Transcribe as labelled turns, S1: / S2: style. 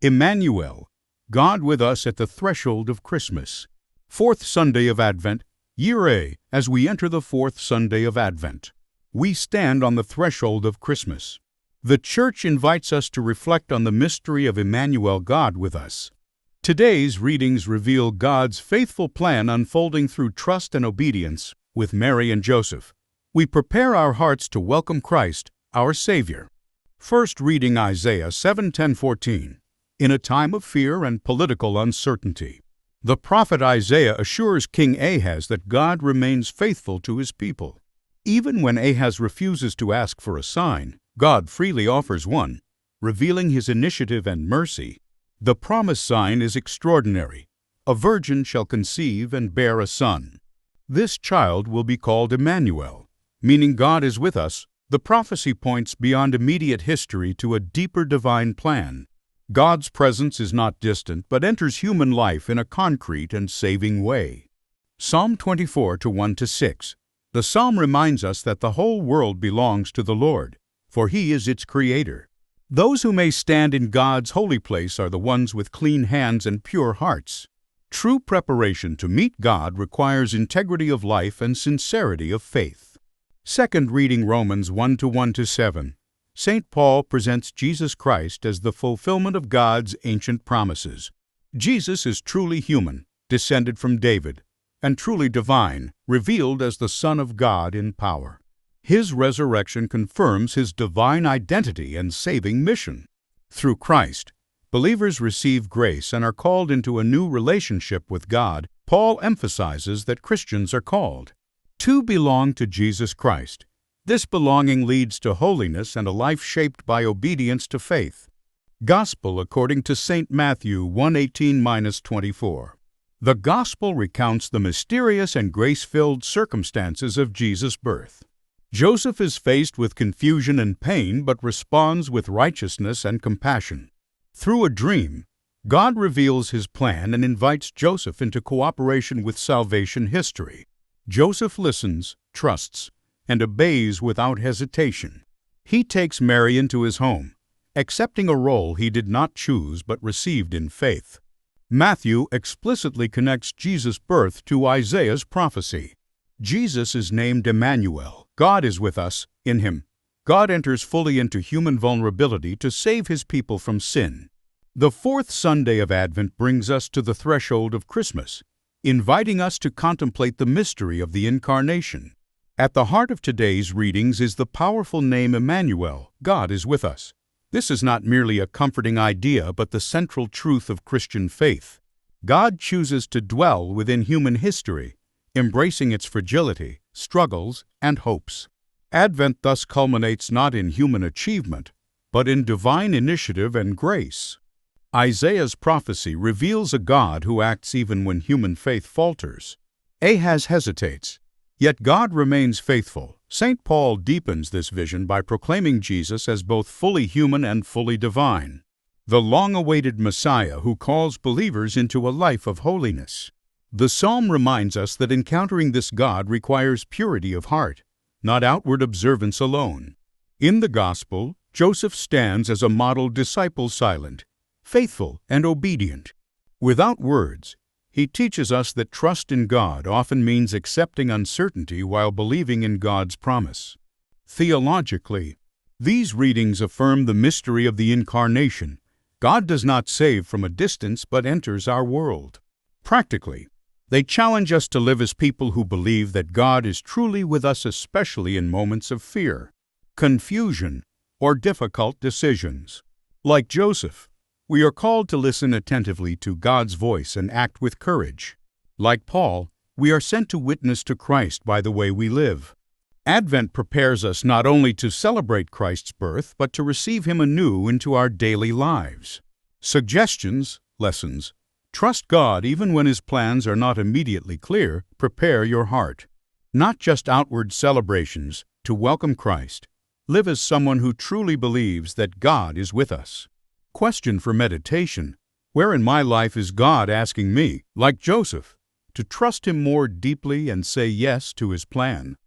S1: Emmanuel, God with us at the threshold of Christmas. Fourth Sunday of Advent, Year A, as we enter the fourth Sunday of Advent. We stand on the threshold of Christmas. The Church invites us to reflect on the mystery of Emmanuel, God with us. Today's readings reveal God's faithful plan unfolding through trust and obedience with Mary and Joseph. We prepare our hearts to welcome Christ, our Savior. First reading Isaiah 7:10-14. In a time of fear and political uncertainty, the prophet Isaiah assures King Ahaz that God remains faithful to his people. Even when Ahaz refuses to ask for a sign, God freely offers one, revealing his initiative and mercy. The promised sign is extraordinary. A virgin shall conceive and bear a son. This child will be called Emmanuel, meaning God is with us. The prophecy points beyond immediate history to a deeper divine plan. God's presence is not distant, but enters human life in a concrete and saving way. Psalm 24:1-6. The psalm reminds us that the whole world belongs to the Lord, for He is its creator. Those who may stand in God's holy place are the ones with clean hands and pure hearts. True preparation to meet God requires integrity of life and sincerity of faith. Second reading Romans 1:1-7. St. Paul presents Jesus Christ as the fulfillment of God's ancient promises. Jesus is truly human, descended from David, and truly divine, revealed as the Son of God in power. His resurrection confirms his divine identity and saving mission. Through Christ, believers receive grace and are called into a new relationship with God. Paul emphasizes that Christians are called to belong to Jesus Christ. This belonging leads to holiness and a life shaped by obedience to faith. Gospel according to St. Matthew 1:18-24. The Gospel recounts the mysterious and grace-filled circumstances of Jesus' birth. Joseph is faced with confusion and pain but responds with righteousness and compassion. Through a dream, God reveals His plan and invites Joseph into cooperation with salvation history. Joseph listens, trusts, and obeys without hesitation. He takes Mary into his home, accepting a role he did not choose but received in faith. Matthew explicitly connects Jesus' birth to Isaiah's prophecy. Jesus is named Emmanuel. God is with us. In Him, God enters fully into human vulnerability to save His people from sin. The fourth Sunday of Advent brings us to the threshold of Christmas, inviting us to contemplate the mystery of the Incarnation. At the heart of today's readings is the powerful name Emmanuel, God is with us. This is not merely a comforting idea, but the central truth of Christian faith. God chooses to dwell within human history, embracing its fragility, struggles, and hopes. Advent thus culminates not in human achievement, but in divine initiative and grace. Isaiah's prophecy reveals a God who acts even when human faith falters. Ahaz hesitates, yet God remains faithful. St. Paul deepens this vision by proclaiming Jesus as both fully human and fully divine, the long-awaited Messiah who calls believers into a life of holiness. The psalm reminds us that encountering this God requires purity of heart, not outward observance alone. In the Gospel, Joseph stands as a model disciple, silent, faithful, and obedient. Without words, he teaches us that trust in God often means accepting uncertainty while believing in God's promise. Theologically, these readings affirm the mystery of the Incarnation. God does not save from a distance but enters our world. Practically, they challenge us to live as people who believe that God is truly with us, especially in moments of fear, confusion, or difficult decisions. Like Joseph, we are called to listen attentively to God's voice and act with courage. Like Paul, we are sent to witness to Christ by the way we live. Advent prepares us not only to celebrate Christ's birth, but to receive Him anew into our daily lives. Suggestions, lessons. Trust God even when His plans are not immediately clear. Prepare your heart. Not just outward celebrations, to welcome Christ. Live as someone who truly believes that God is with us. Question for meditation: where in my life is God asking me, like Joseph, to trust Him more deeply and say yes to His plan?